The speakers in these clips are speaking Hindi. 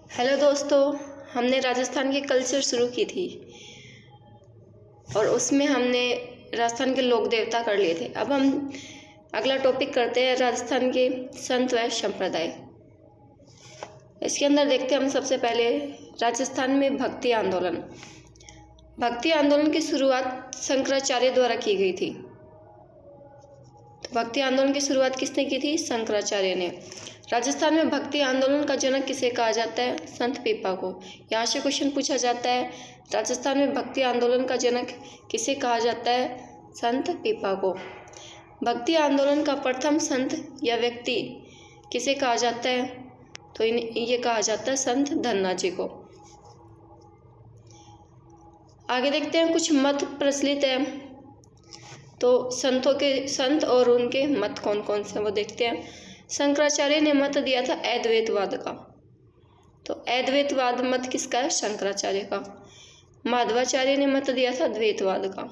हेलो दोस्तों, हमने राजस्थान के कल्चर शुरू की थी और उसमें हमने राजस्थान के लोक देवता कर लिए थे। अब हम अगला टॉपिक करते हैं राजस्थान के संत व संप्रदाय। इसके अंदर देखते हैं हम सबसे पहले राजस्थान में भक्ति आंदोलन। भक्ति आंदोलन की शुरुआत शंकराचार्य द्वारा की गई थी। तो भक्ति आंदोलन की शुरुआत किसने की थी? शंकराचार्य ने। राजस्थान में भक्ति आंदोलन का जनक किसे कहा जाता है? संत पीपा को। यहाँ से क्वेश्चन पूछा जाता है, राजस्थान में भक्ति आंदोलन का जनक किसे कहा जाता है? संत पीपा को। भक्ति आंदोलन का प्रथम संत या व्यक्ति किसे कहा जाता है? तो ये कहा जाता है संत धन्ना जी को। आगे देखते हैं, कुछ मत प्रचलित है, तो संत और उनके मत कौन कौन से वो देखते हैं। शंकराचार्य ने मत दिया था अद्वैतवाद का, तो अद्वैतवाद मत किसका है? शंकराचार्य का। माधवाचार्य ने मत दिया था द्वैतवाद का।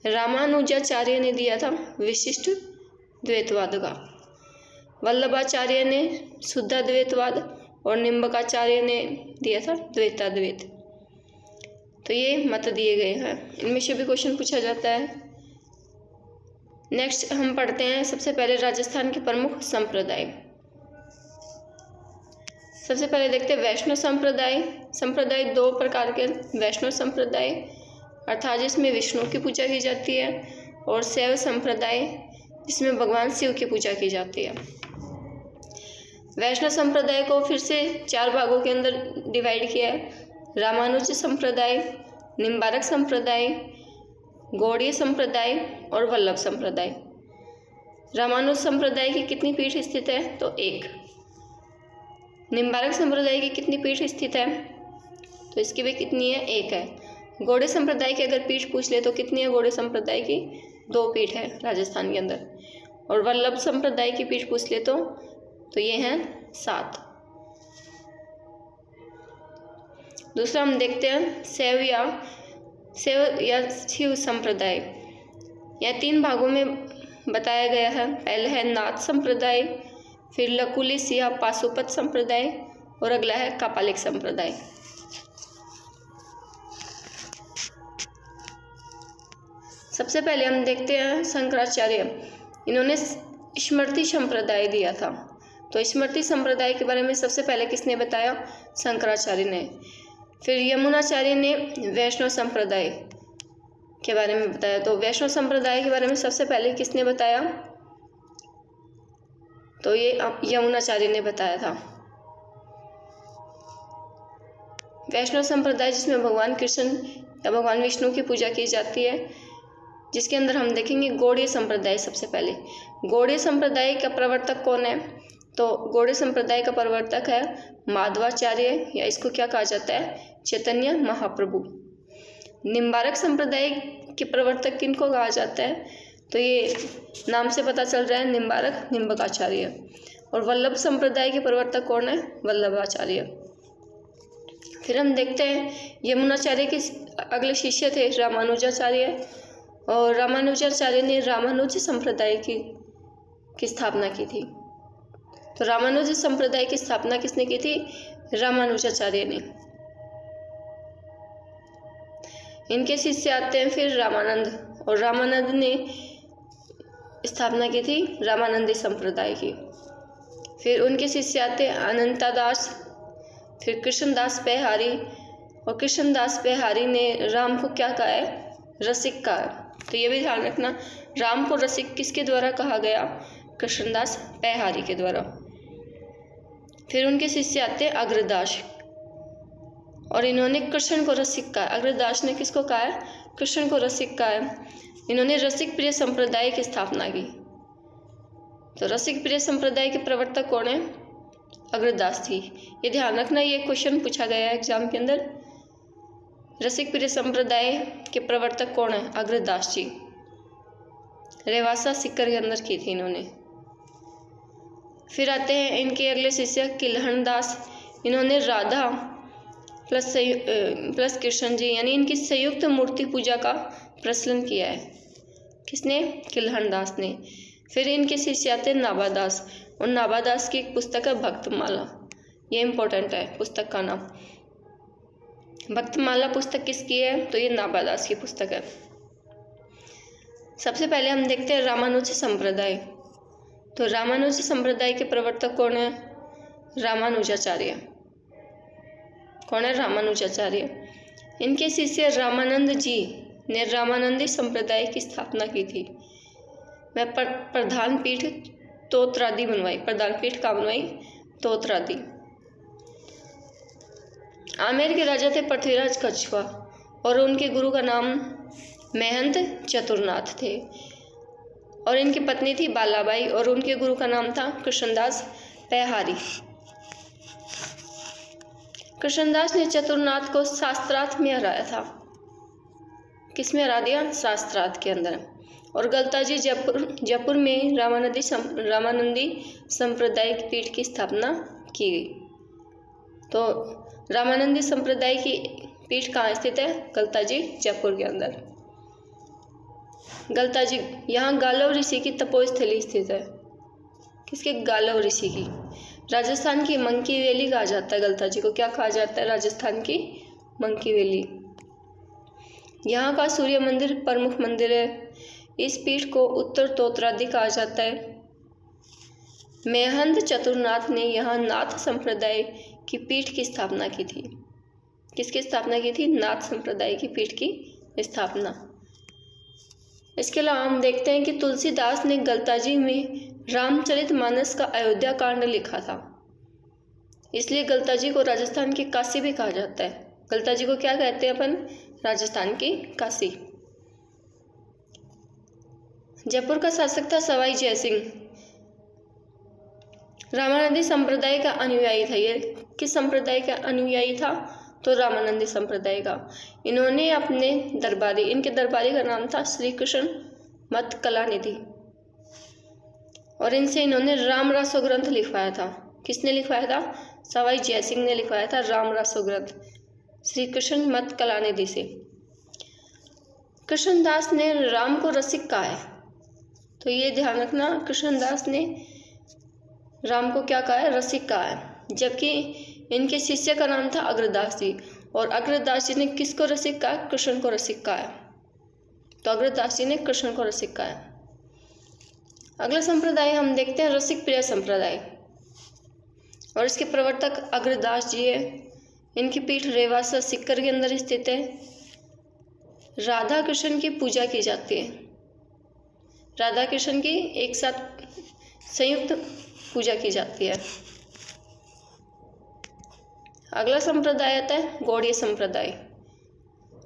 रामानुजाचार्य ने दिया था विशिष्ट द्वैतवाद का। वल्लभाचार्य ने शुद्धाद्वैतवाद और निम्बकाचार्य ने दिया था द्वैताद्वैत। तो ये मत दिए गए हैं, इनमें से भी क्वेश्चन पूछा जाता है। नेक्स्ट हम पढ़ते हैं सबसे पहले राजस्थान के प्रमुख संप्रदाय। सबसे पहले देखते हैं वैष्णव संप्रदाय। संप्रदाय दो प्रकार के, वैष्णव संप्रदाय अर्थात जिसमें विष्णु की पूजा की जाती है, और शैव संप्रदाय जिसमें भगवान शिव की पूजा की जाती है। वैष्णव संप्रदाय को फिर से 4 भागों के अंदर डिवाइड किया है: रामानुज संप्रदाय, निम्बारक संप्रदाय, गौड़ीय संप्रदाय और वल्लभ संप्रदाय। रामानुज संप्रदाय की कितनी पीठ स्थित है? तो 1। निम्बारक संप्रदाय की कितनी पीठ स्थित है? तो इसकी भी कितनी है? 1 है। गौड़ीय संप्रदाय की अगर पीठ पूछ ले तो कितनी है गौड़ीय संप्रदाय की? 2 पीठ है राजस्थान के अंदर। और वल्लभ संप्रदाय की पीठ पूछ ले तो ये हैं 7। दूसरा हम देखते हैं शैव या शिव संप्रदाय। यह 3 भागों में बताया गया है। पहले है नाथ संप्रदाय, फिर लकुलिश या पाशुपत संप्रदाय, और अगला है कापालिक संप्रदाय। सबसे पहले हम देखते हैं शंकराचार्य। इन्होंने स्मृति संप्रदाय दिया था। तो स्मृति संप्रदाय के बारे में सबसे पहले किसने बताया? शंकराचार्य ने। फिर यमुनाचार्य ने वैष्णव संप्रदाय के बारे में बताया। तो वैष्णव संप्रदाय के बारे में सबसे पहले किसने बताया? तो ये यमुनाचार्य ने बताया था। वैष्णव संप्रदाय जिसमें भगवान कृष्ण या भगवान विष्णु की पूजा की जाती है, जिसके अंदर हम देखेंगे गौड़ीय संप्रदाय। सबसे पहले गौड़ीय संप्रदाय का प्रवर्तक कौन है? तो गौड़ीय संप्रदाय का प्रवर्तक है माधवाचार्य, या इसको क्या कहा जाता है? चैतन्य महाप्रभु। निम्बारक संप्रदाय के प्रवर्तक किनको कहा जाता है? तो ये नाम से पता चल रहा है, निम्बारक निम्बकाचार्य। और वल्लभ संप्रदाय के प्रवर्तक कौन है? वल्लभाचार्य। फिर हम देखते हैं यमुनाचार्य के अगले शिष्य थे रामानुजाचार्य, और रामानुजाचार्य ने रामानुज संप्रदाय की स्थापना की थी। तो रामानुज संप्रदाय की स्थापना किसने की थी? रामानुजाचार्य ने। इनके शिष्य आते हैं फिर रामानंद, और रामानंद ने स्थापना की थी रामानंदी संप्रदाय की। फिर उनके शिष्य आते हैं अनंतादास, फिर कृष्णदास पेहारी, और कृष्णदास पेहारी ने राम को क्या कहा है? रसिक कहा है। तो ये भी ध्यान रखना, राम को रसिक किसके द्वारा कहा गया? कृष्णदास पेहारी के द्वारा। फिर उनके शिष्य आते हैं अग्रदास, और इन्होंने कृष्ण को रसिक कहा। अग्रदास ने किसको कहा है? कृष्ण को रसिक कहा है। इन्होंने रसिक प्रिय संप्रदाय की स्थापना की। तो रसिक प्रिय संप्रदाय के प्रवर्तक कौन है? अग्रदास थी। ये ध्यान रखना, ये क्वेश्चन पूछा गया है एग्जाम के अंदर। रसिक प्रिय संप्रदाय के प्रवर्तक कौन है? अग्रदास जी। रेवासा सीकर के अंदर की थी इन्होंने। फिर आते हैं इनके अगले शिष्य किल्हण दास। इन्होंने राधा प्लस कृष्ण जी, यानी इनकी संयुक्त मूर्ति पूजा का प्रचलन किया है। किसने? किल्हण दास ने। फिर इनके शिष्य आते हैं नाभादास, और नाभादास की एक पुस्तक है भक्तमाला। ये इम्पोर्टेंट है पुस्तक का नाम। भक्तमाला पुस्तक किसकी है? तो ये नाभादास की पुस्तक है। सबसे पहले हम देखते हैं रामानुज संप्रदाय। तो रामानुज संप्रदाय के प्रवर्तक कौन है? रामानुजाचार्य। कौन है? रामानुजाचार्य। इनके शिष्य रामानंद जी ने रामानंदी संप्रदाय की स्थापना की थी। मैं प्रधान पीठ तोत्रादि बनवाई। प्रधान पीठ का बनवाई? तोत्रादि। आमेर के राजा थे पृथ्वीराज कछुआ और उनके गुरु का नाम महंत चतुरनाथ थे और इनकी पत्नी थी बालाबाई और उनके गुरु का नाम था कृष्णदास पैहारी। कृष्णदास ने चतुरनाथ को शास्त्रार्थ में हराया था। किसमें हरा दिया? शास्त्रार्थ के अंदर। और गलताजी जयपुर में रामानंदी संप्रदाय की पीठ की स्थापना की गई। तो रामानंदी संप्रदाय की पीठ कहाँ स्थित है? गलताजी जयपुर के अंदर। गलताजी, यहाँ गालव ऋषि की तपोस्थली स्थित है। किसके? गालव ऋषि की। राजस्थान की मंकी वैली कहा जाता है गलताजी को। क्या कहा जाता है? राजस्थान की मंकी वैली। यहाँ का सूर्य मंदिर प्रमुख मंदिर है। इस पीठ को उत्तर तोत्रादि कहा जाता है। महंत चतुरनाथ ने यहाँ नाथ संप्रदाय की पीठ की स्थापना की थी। किसकी स्थापना की थी? नाथ संप्रदाय की पीठ की स्थापना। इसके अलावा हम देखते हैं कि तुलसीदास ने गलताजी में रामचरितमानस का अयोध्या कांड लिखा था। इसलिए गलताजी को राजस्थान की काशी भी कहा जाता है। गलताजी को क्या कहते हैं अपन? राजस्थान की काशी। जयपुर का शासक था सवाई जयसिंह। रामानंदी संप्रदाय का अनुयायी था। ये किस संप्रदाय का अनुयायी था? तो रामानंदी संप्रदाय का। इन्होंने अपने दरबारी, इनके दरबारी का नाम था श्री कृष्ण मत कलानिधि और इनसे इन्होंने राम रासो ग्रंथ लिखवाया था। किसने लिखवाया था? सवाई जयसिंह ने लिखवाया था राम रासो ग्रंथ श्री कृष्ण मत कलानिधि से। कृष्णदास ने राम को रसिक कहा है। तो ये ध्यान रखना, कृष्णदास ने राम को क्या कहा है? रसिक कहा है। जबकि इनके शिष्य का नाम था अग्रदास जी और अग्रदास जी ने किसको रसिक कहा? कृष्ण को रसिक कहा है। तो अग्रदास जी ने कृष्ण को रसिक कहा है। अगला संप्रदाय हम देखते हैं रसिक प्रिय संप्रदाय और इसके प्रवर्तक अग्रदास जी है। इनकी पीठ रेवासा सिक्कर के अंदर स्थित है। राधा कृष्ण की पूजा की जाती है। राधा कृष्ण की एक साथ संयुक्त पूजा की जाती है। अगला संप्रदाय आता है गौड़ीय संप्रदाय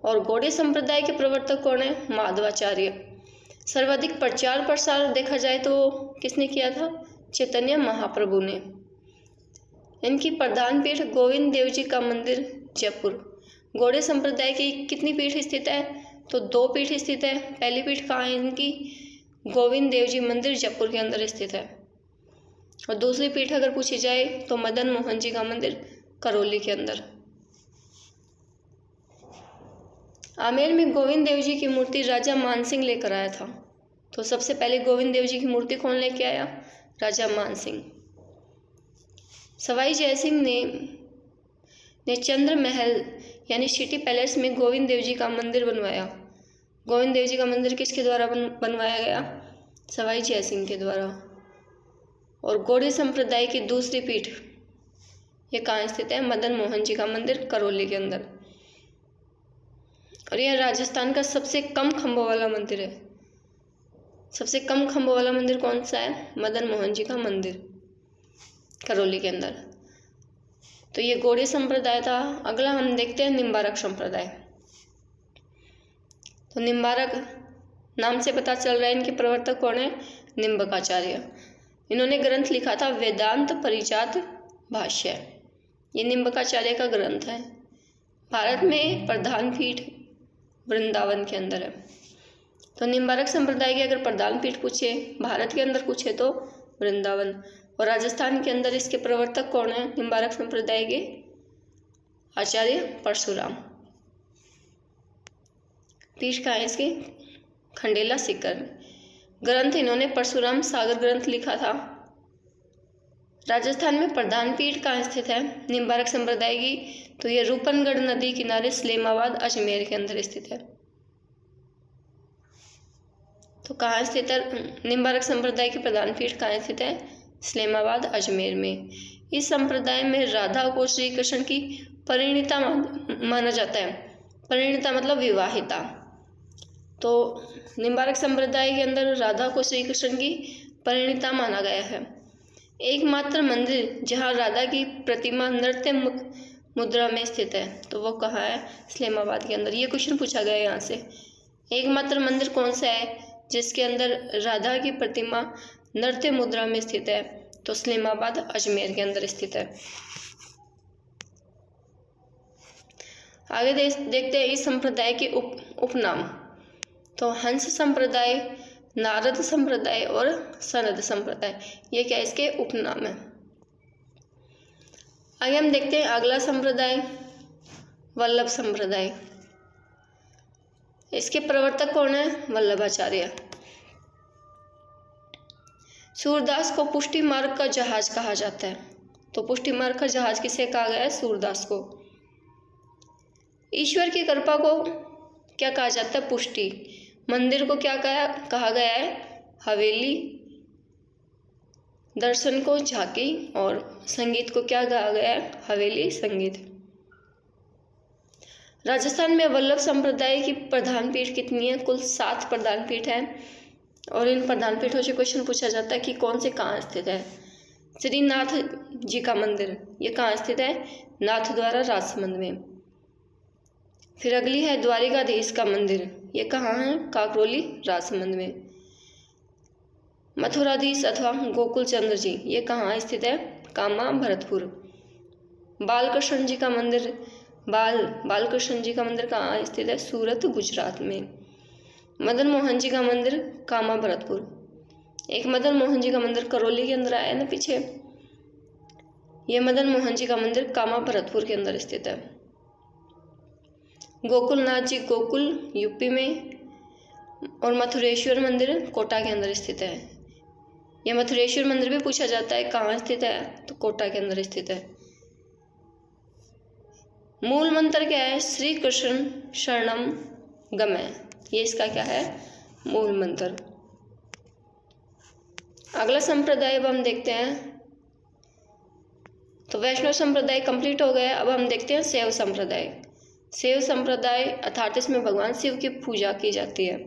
और गौड़ीय संप्रदाय के प्रवर्तक कौन है? माधवाचार्य। सर्वाधिक प्रचार प्रसार देखा जाए तो किसने किया था? चैतन्य महाप्रभु ने। इनकी प्रधान पीठ गोविंद देव जी का मंदिर जयपुर। गौड़ीय संप्रदाय की कितनी पीठ स्थित है? तो 2 पीठ स्थित है। पहली पीठ कहाँ है इनकी? गोविंद देव जी मंदिर जयपुर के अंदर स्थित है और दूसरी पीठ अगर पूछी जाए तो मदन मोहन जी का मंदिर करौली के अंदर। आमेर में गोविंद देव जी की मूर्ति राजा मानसिंह लेकर आया था। तो सबसे पहले गोविंद देव जी की मूर्ति कौन लेके आया? राजा मानसिंह। सवाई जयसिंह ने चंद्र महल यानी सिटी पैलेस में गोविंद देव जी का मंदिर बनवाया। गोविंद देव जी का मंदिर किसके द्वारा बनवाया गया? सवाई जयसिंह के द्वारा। और गौड़ीय संप्रदाय की दूसरी पीठ ये कहाँ स्थित है? मदन मोहन जी का मंदिर करौली के अंदर। और यह राजस्थान का सबसे कम खंभों वाला मंदिर है। सबसे कम खंभों वाला मंदिर कौन सा है? मदन मोहन जी का मंदिर करौली के अंदर। तो ये गौड़ीय संप्रदाय था। अगला हम देखते हैं निम्बारक संप्रदाय। तो निम्बारक नाम से पता चल रहा है इनके प्रवर्तक कौन है? निम्बकाचार्य। इन्होंने ग्रंथ लिखा था वेदांत परिजात भाष्य। ये निम्बकाचार्य का ग्रंथ है। भारत में प्रधान पीठ वृंदावन के अंदर है। तो निम्बारक संप्रदाय की अगर प्रधान पीठ पूछे, भारत के अंदर पूछे तो वृंदावन। और राजस्थान के अंदर इसके प्रवर्तक कौन है? निम्बारक संप्रदाय के आचार्य परशुराम। पीठ कहाँ है इसकी? खंडेला सीकर। ग्रंथ इन्होंने परशुराम सागर ग्रंथ लिखा था। राजस्थान में प्रधान पीठ कहाँ स्थित है निम्बारक संप्रदाय की? तो ये रूपनगढ़ नदी किनारे सलेमाबाद अजमेर के अंदर स्थित है। तो कहाँ स्थित है निम्बारक संप्रदाय की प्रधान पीठ कहाँ स्थित है? सलेमाबाद अजमेर में। इस संप्रदाय में राधा को श्री कृष्ण की परिणीता माना जाता है। परिणीता मतलब विवाहिता। तो निम्बारक संप्रदाय के अंदर राधा को श्री कृष्ण की परिणीता माना गया है। एकमात्र मंदिर जहाँ राधा की प्रतिमा नृत्य मुद्रा में स्थित है तो वो कहाँ है? सलेमाबाद के अंदर। ये क्वेश्चन पूछा गया है यहाँ से। एकमात्र मंदिर कौन सा है जिसके अंदर राधा की प्रतिमा नृत्य मुद्रा में स्थित है? तो सलेमाबाद अजमेर के अंदर स्थित है। आगे देखते हैं इस संप्रदाय के उपनाम। तो हंस संप्रदाय, नारद संप्रदाय और सनद संप्रदाय, ये क्या इसके उपनाम है। आगे हम देखते हैं अगला संप्रदाय वल्लभ संप्रदाय। इसके प्रवर्तक कौन है? वल्लभाचार्य। सूरदास को पुष्टि मार्ग का जहाज कहा जाता है। तो पुष्टि मार्ग का जहाज किसे कहा गया है? सूरदास को। ईश्वर की कृपा को क्या कहा जाता है? पुष्टि। मंदिर को क्या कहा गया है? हवेली। दर्शन को झांकी और संगीत को क्या कहा गया है? हवेली संगीत। राजस्थान में वल्लभ संप्रदाय की प्रधान पीठ कितनी है? कुल 7 प्रधान पीठ है। और इन प्रधान पीठों से क्वेश्चन पूछा जाता है कि कौन से कहाँ स्थित है। श्रीनाथ जी का मंदिर ये कहाँ स्थित है? नाथद्वारा राजसमंद में। फिर अगली है द्वारिकाधीश का मंदिर, ये कहाँ है? काकरोली राजसमंद में। मथुराधीश अथवा गोकुल चंद्र जी ये कहाँ स्थित है? कामा भरतपुर। बालकृष्ण जी का मंदिर बालकृष्ण जी का मंदिर कहाँ स्थित है? सूरत गुजरात में। मदन मोहन जी का मंदिर कामा भरतपुर। एक मदन मोहन जी का मंदिर करौली के अंदर आया ना पीछे, ये मदन मोहन जी का मंदिर कामा भरतपुर के अंदर स्थित है। गोकुलनाथ जी गोकुल यूपी में और मथुरेश्वर मंदिर कोटा के अंदर स्थित है। यह मथुरेश्वर मंदिर भी पूछा जाता है कहाँ स्थित है? तो कोटा के अंदर स्थित है। मूल मंत्र क्या है? श्री कृष्ण शरणम गमय, ये इसका क्या है? मूल मंत्र। अगला संप्रदाय अब हम देखते हैं। तो वैष्णव संप्रदाय कंप्लीट हो गया। अब हम देखते हैं शैव संप्रदाय। शैव संप्रदाय अर्थात इसमें भगवान शिव की पूजा की जाती है।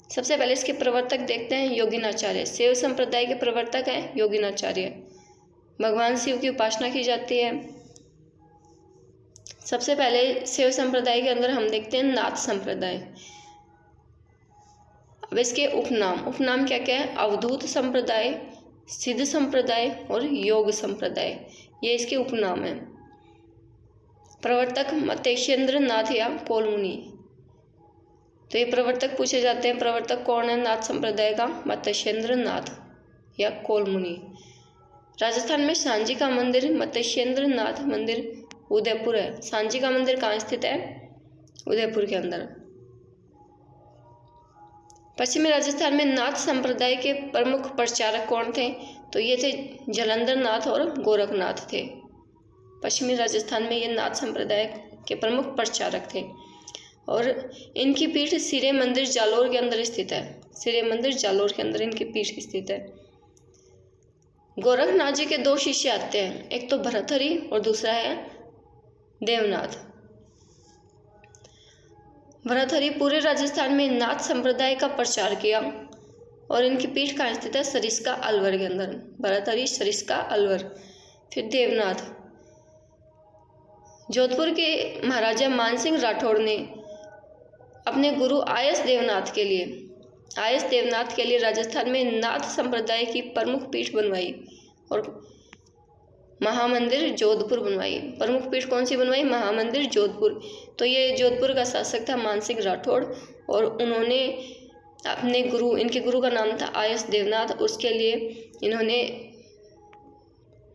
सबसे पहले इसके प्रवर्तक देखते हैं योगिनाचार्य। शैव संप्रदाय के प्रवर्तक हैं योगिनाचार्य। भगवान शिव की उपासना की जाती है। सबसे पहले शैव संप्रदाय के अंदर हम देखते हैं नाथ संप्रदाय। अब इसके उपनाम क्या क्या है? अवधूत संप्रदाय, सिद्ध संप्रदाय और योग संप्रदाय, ये इसके उपनाम है। प्रवर्तक मतेश्वेंद्र नाथ या कोलमुनि। तो ये प्रवर्तक पूछे जाते हैं। प्रवर्तक कौन है नाथ संप्रदाय का? मतेश्वेंद्र नाथ या कोलमुनि। राजस्थान में सांची का मंदिर मतेश्वेंद्र नाथ मंदिर उदयपुर है। सांची का मंदिर कहाँ स्थित है? उदयपुर के अंदर। पश्चिमी राजस्थान में नाथ संप्रदाय के प्रमुख प्रचारक कौन थे? तो ये थे जलंधर नाथ और गोरखनाथ थे। पश्चिमी राजस्थान में ये नाथ संप्रदाय के प्रमुख प्रचारक थे और इनकी पीठ सिरे मंदिर जालोर के अंदर स्थित है। सिरे मंदिर जालोर के अंदर इनकी पीठ स्थित है। गोरखनाथ जी के 2 शिष्य आते हैं, एक तो भरथरी और दूसरा है देवनाथ। भरथरी पूरे राजस्थान में नाथ संप्रदाय का प्रचार किया और इनकी पीठ कहाँ स्थित है? सरिस्का अलवर के अंदर। भरथरी सरिस्का अलवर। फिर देवनाथ, जोधपुर के महाराजा मानसिंह राठौड़ ने अपने गुरु आयस देवनाथ के लिए राजस्थान में नाथ संप्रदाय की प्रमुख पीठ बनवाई और महामंदिर जोधपुर बनवाई। प्रमुख पीठ कौन सी बनवाई? महामंदिर जोधपुर। तो ये जोधपुर का शासक था मानसिंह राठौड़ और उन्होंने अपने इनके गुरु का नाम था आयस देवनाथ। उसके लिए इन्होंने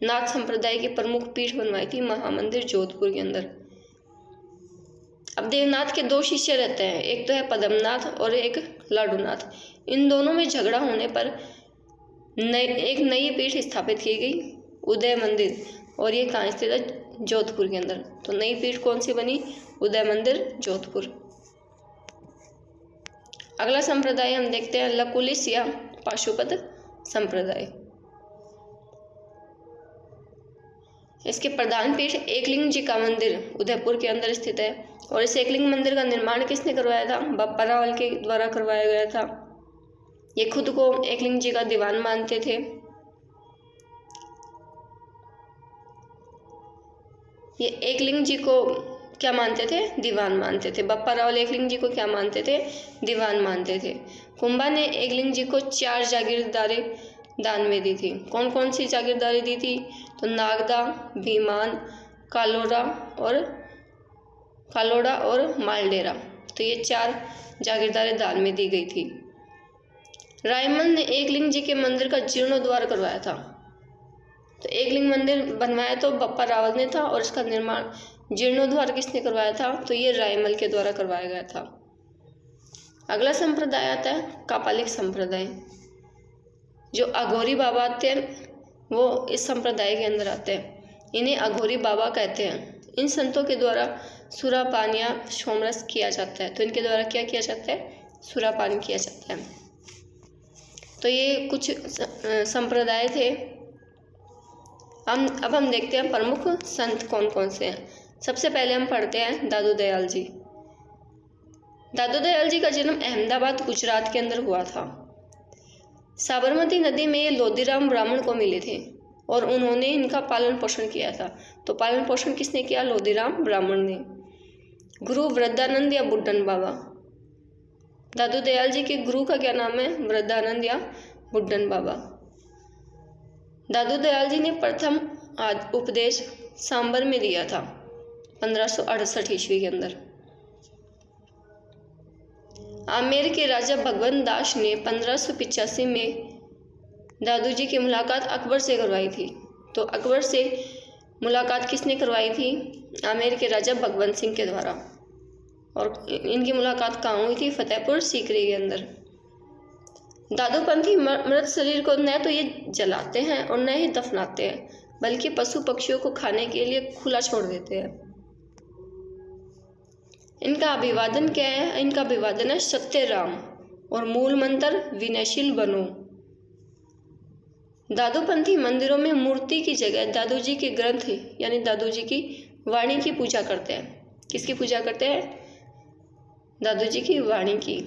नाथ संप्रदाय की प्रमुख पीठ बनवाई थी महामंदिर जोधपुर के अंदर। अब देवनाथ के 2 शिष्य रहते हैं, एक तो है पद्मनाथ और एक लाडूनाथ। इन दोनों में झगड़ा होने पर एक नई पीठ स्थापित की गई, उदय मंदिर, और ये कहाँ स्थित है? जोधपुर के अंदर। तो नई पीठ कौन सी बनी? उदय मंदिर, जोधपुर। अगला संप्रदाय हम देखते हैं लकुलिश या पाशुपत संप्रदाय। इसके प्रधान पीठ एकलिंग जी का मंदिर उदयपुर के अंदर स्थित है, और इस एकलिंग मंदिर का निर्माण किसने करवाया था? बप्पा रावल के द्वारा करवाया गया था। ये खुद को एकलिंग जी का दीवान मानते थे। ये एकलिंग जी को क्या मानते थे? दीवान मानते थे। बप्पा रावल एकलिंग जी को क्या मानते थे? दीवान मानते थे। कुंभा ने एकलिंग जी को 4 जागीरदारें दान में दी थी। कौन कौन सी जागीरदारें दी थी? तो नागदा, भीमान, कालोड़ा और मालडेरा। तो ये 4 जागीरदारें दान में दी गई थी। रायमल ने एकलिंग जी के मंदिर का जीर्णोद्धार करवाया था। तो एकलिंग मंदिर बनवाया तो बप्पा रावल ने था, और इसका निर्माण जीर्णोद्धार किसने करवाया था? तो ये रायमल के द्वारा करवाया गया था। अगला संप्रदाय आता है कापालिक संप्रदाय। जो अघोरी बाबा आते हैं वो इस संप्रदाय के अंदर आते हैं। इन्हें अघोरी बाबा कहते हैं। इन संतों के द्वारा सुरापान या सोमरस किया जाता है। तो इनके द्वारा क्या किया जाता है? सुरापान किया जाता है। तो ये कुछ संप्रदाय थे। अब हम देखते हैं प्रमुख संत कौन कौन से हैं। सबसे पहले हम पढ़ते हैं दादू दयाल जी। दादू दयाल जी का जन्म अहमदाबाद, गुजरात के अंदर हुआ था। साबरमती नदी में ये लोधीराम ब्राह्मण को मिले थे, और उन्होंने इनका पालन पोषण किया था। तो पालन पोषण किसने किया? लोधीराम ब्राह्मण ने। गुरु वृद्धानंद या बुड्ढन बाबा। दादू दयाल जी के गुरु का क्या नाम है? वृद्धानंद या बुड्ढन बाबा। दादू दयाल जी ने प्रथम उपदेश सांबर में दिया था 1568 ईस्वी के अंदर। आमेर के राजा भगवंत दास ने 1585 में दादू जी की मुलाकात अकबर से करवाई थी। तो अकबर से मुलाकात किसने करवाई थी? आमेर के राजा भगवंत सिंह के द्वारा। और इनकी मुलाकात कहाँ हुई थी? फतेहपुर सीकरी के अंदर। दादूपंथी मृत शरीर को न तो ये जलाते हैं और न ही दफनाते हैं, बल्कि पशु पक्षियों को खाने के लिए खुला छोड़ देते हैं। इनका अभिवादन क्या है? इनका अभिवादन है सत्य राम, और मूल मंत्र विनयशील बनो। दादूपंथी मंदिरों में मूर्ति की जगह दादू जी के ग्रंथ यानी दादू जी की वाणी की पूजा करते हैं। किसकी पूजा करते हैं? दादू जी की वाणी की।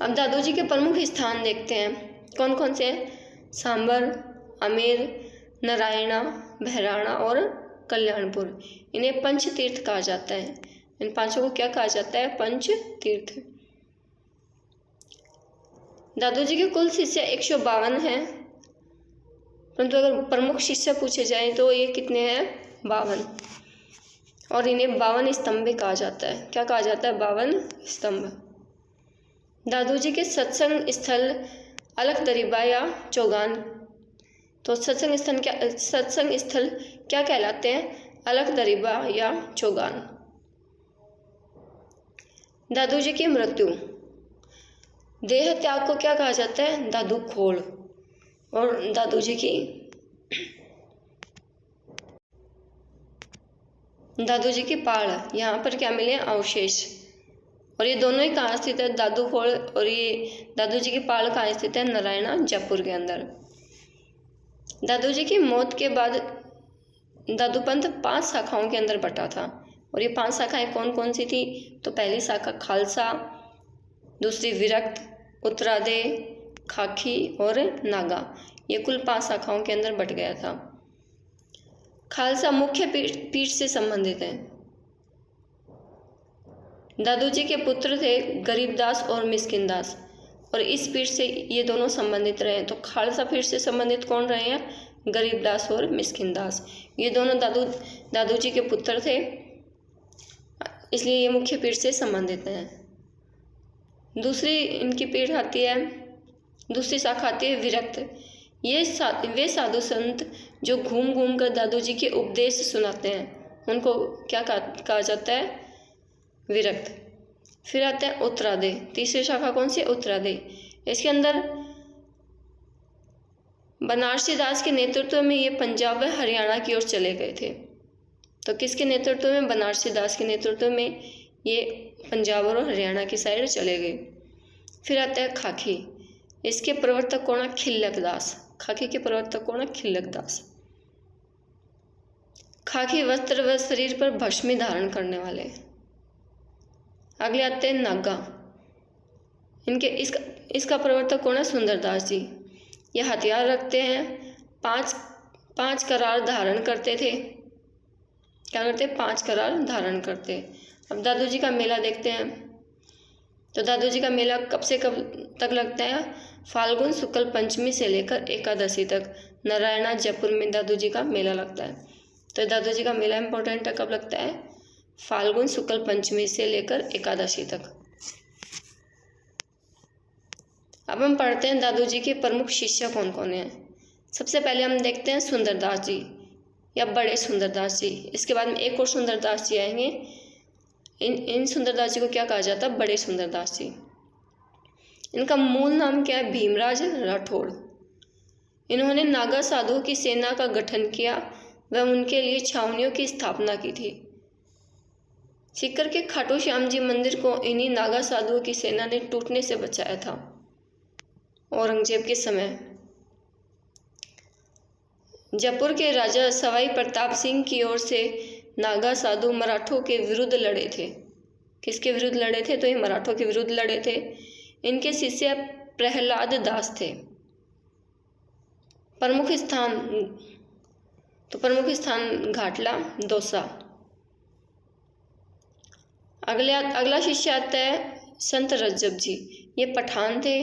अब दादू जी के प्रमुख स्थान देखते हैं कौन कौन से हैं? सांबर, आमेर, नारायणा, बहराणा और कल्याणपुर। इन्हें पंच तीर्थ कहा जाता है। इन पांचों को क्या कहा जाता है? पंच तीर्थ। दादू जी के कुल शिष्य 152 हैं, परंतु अगर प्रमुख शिष्य पूछे जाएं तो ये कितने हैं? 52। और इन्हें 52 स्तंभ कहा जाता है। क्या कहा जाता है? 52 स्तंभ। दादू जी के सत्संग स्थल अलख दरीबा या चौगान। तो सत्संग स्थल क्या कहलाते हैं? अलख दरीबा या चौगान। दादू जी की मृत्यु, देह त्याग को क्या कहा जाता है? दादू खोड़। और दादू जी की पाड़, यहाँ पर क्या मिले? अवशेष। और ये दोनों ही कहाँ स्थित है? दादू खोड़ और ये दादू जी की पाड़ कहाँ स्थित है? नारायणा, जयपुर के अंदर। दादू जी की मौत के बाद दादूपंथ 5 शाखाओं के अंदर बटा था। और ये 5 शाखाएं कौन कौन सी थी? तो पहली शाखा खालसा, दूसरी विरक्त, उत्तरादे, खाकी और नागा। ये कुल 5 शाखाओं के अंदर बट गया था। खालसा मुख्य पीठ से संबंधित है। दादू जी के पुत्र थे गरीबदास और मिस्किनदास, और इस पीठ से ये दोनों संबंधित रहे। तो खालसा पीठ से संबंधित कौन रहे हैं? गरीबदास और मिस्किनदास। ये दोनों दादू जी के पुत्र थे, इसलिए ये मुख्य पीठ से संबंधित हैं। दूसरी इनकी पीठ आती है, दूसरी शाखा आती है विरक्त। वे साधु संत जो घूम घूम कर दादू जी के उपदेश सुनाते हैं, उनको क्या कहा जाता है? विरक्त। फिर आते हैं उत्तरादे। तीसरी शाखा कौन सी? उत्तरादे। इसके अंदर बनारसी दास के नेतृत्व में ये पंजाब व हरियाणा की ओर चले गए थे। तो किसके नेतृत्व में? बनारसी दास के नेतृत्व में ये पंजाब और हरियाणा की साइड चले गए। फिर आता है खाकी। इसके प्रवर्तक कौन है? खिल्लक दास। खाकी के प्रवर्तक कौन है? खिल्लक दास। खाकी वस्त्र व शरीर पर भस्मी धारण करने वाले। अगले आते हैं नागा। इसका प्रवर्तक कौन है? सुंदरदास जी। ये हथियार रखते हैं, पांच करार धारण करते थे। क्या करते? 5 करार धारण करते। अब दादू जी का मेला देखते हैं। तो दादू जी का मेला कब से कब तक लगता है? फाल्गुन शुक्ल पंचमी से लेकर एकादशी तक नारायणा जयपुर में दादू जी का मेला लगता है। तो दादू जी का मेला इंपॉर्टेंट है, कब लगता है? फाल्गुन शुक्ल पंचमी से लेकर एकादशी तक। अब हम पढ़ते हैं दादू जी के प्रमुख शिष्य कौन कौन हैं। सबसे पहले हम देखते हैं सुंदरदास जी या बड़े सुंदरदास जी। इसके बाद में एक और सुंदरदास जी आएंगे। इन सुंदरदास जी को क्या कहा जाता है? बड़े सुंदरदास जी। इनका मूल नाम क्या है? भीमराज राठौड़। इन्होंने नागा साधुओं की सेना का गठन किया व उनके लिए छावनियों की स्थापना की थी। सीकर के खाटू श्याम जी मंदिर को इन्हीं नागा साधुओं की सेना ने टूटने से बचाया था औरंगजेब के समय। जयपुर के राजा सवाई प्रताप सिंह की ओर से नागा साधु मराठों के विरुद्ध लड़े थे। किसके विरुद्ध लड़े थे? तो ये मराठों के विरुद्ध लड़े थे। इनके शिष्य प्रहलाद दास थे। प्रमुख स्थान घाटला दौसा। अगला शिष्य आता है संत रज्जब जी। ये पठान थे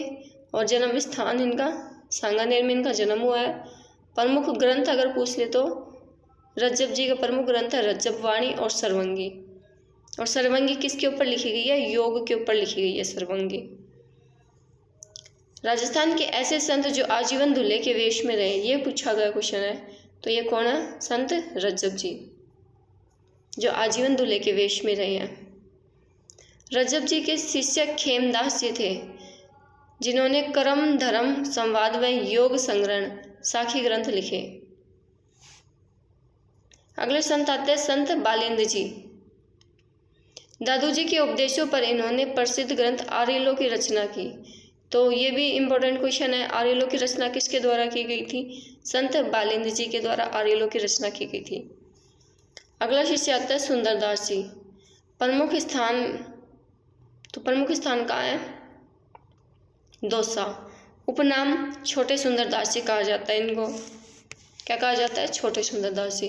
और जन्म स्थान इनका सांगानेर में इनका जन्म हुआ है। प्रमुख ग्रंथ अगर पूछ ले तो रज्जब जी का प्रमुख ग्रंथ है रज्जब वाणी और सर्वंगी। और सर्वंगी किसके ऊपर लिखी गई है? योग के ऊपर लिखी गई है सर्वंगी। राजस्थान के ऐसे संत जो आजीवन दूल्हे के वेश में रहे, ये पूछा गया क्वेश्चन है। तो ये कौन है? संत रज्जब जी, जो आजीवन दूल्हे के वेश में रहे हैं। रज्जब जी के शिष्य खेमदास जी थे, जिन्होंने कर्म धर्म संवाद व योग संग्रहण साखी ग्रंथ लिखे। अगले संत आते हैं संत बालेंद्र जी। दादू जी के उपदेशों पर इन्होंने प्रसिद्ध ग्रंथ आर्यलोक की रचना की। तो ये भी इम्पोर्टेंट क्वेश्चन है, आर्यलोक की रचना किसके द्वारा की गई थी? संत बालेंद्र जी के द्वारा आर्यलोक की रचना की गई थी। अगला शिष्य आता है सुंदरदास जी। प्रमुख स्थान कहाँ है? दौसा। उपनाम छोटे सुंदरदास जी कहा जाता है इनको। क्या कहा जाता है? छोटे सुंदरदास जी।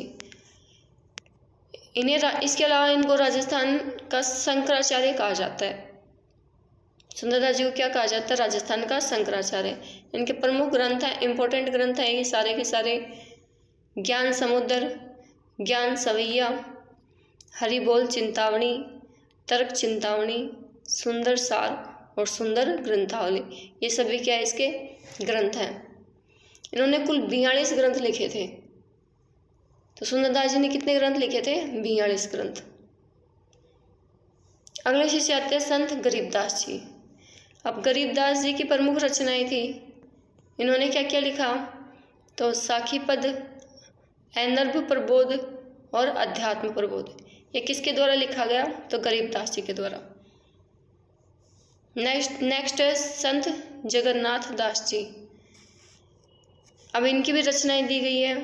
इसके अलावा इनको राजस्थान का शंकराचार्य कहा जाता है। सुंदरदास जी को क्या कहा जाता है? राजस्थान का शंकराचार्य। इनके प्रमुख ग्रंथ हैं, इंपॉर्टेंट ग्रंथ हैं ये सारे के सारे। ज्ञान समुद्र, ज्ञान सवैया, हरिबोल चिंतावणी, तर्क चिंतावणी, सुंदर सार और सुंदर ग्रंथावली। ये सभी क्या है? इसके ग्रंथ हैं। इन्होंने कुल 42 ग्रंथ लिखे थे। तो सुंदरदास जी ने कितने ग्रंथ लिखे थे? 42 ग्रंथ। अगले शिष्य आते हैं संत गरीबदास जी। अब गरीबदास जी की प्रमुख रचनाएं थी। इन्होंने क्या क्या लिखा? तो साखी पद, ऐनर्भ प्रबोध और अध्यात्म प्रबोध। ये किसके द्वारा लिखा गया? तो गरीबदास जी के द्वारा। नेक्स्ट है संत जगन्नाथ दास जी। अब इनकी भी रचनाएं दी गई है।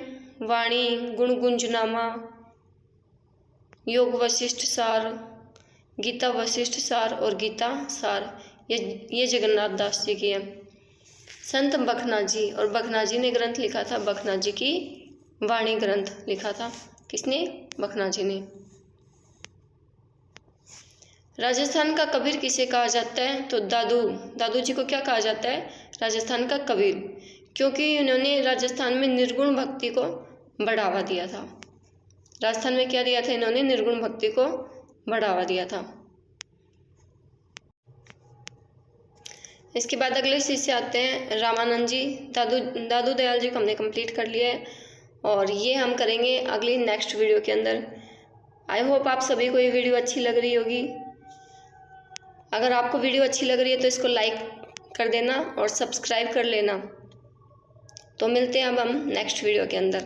वाणी, गुण गुंजनामा, योग वशिष्ठ सार, गीता वशिष्ठ सार और गीता सार। ये जगन्नाथ दास जी की है। संत बखना जी, और बखना जी ने ग्रंथ लिखा था, बखना जी की वाणी ग्रंथ लिखा था। किसने? बखना जी ने। राजस्थान का कबीर किसे कहा जाता है? तो दादू जी को क्या कहा जाता है? राजस्थान का कबीर, क्योंकि उन्होंने राजस्थान में निर्गुण भक्ति को बढ़ावा दिया था। राजस्थान में क्या दिया था इन्होंने? निर्गुण भक्ति को बढ़ावा दिया था। इसके बाद अगले शिष्य आते हैं रामानंद जी। दादू दयाल जी को हमने कंप्लीट कर लिया है और ये हम करेंगे अगली नेक्स्ट वीडियो के अंदर। आई होप आप सभी को ये वीडियो अच्छी लग रही होगी। अगर आपको वीडियो अच्छी लग रही है तो इसको लाइक कर देना और सब्सक्राइब कर लेना। तो मिलते हैं अब हम नेक्स्ट वीडियो के अंदर।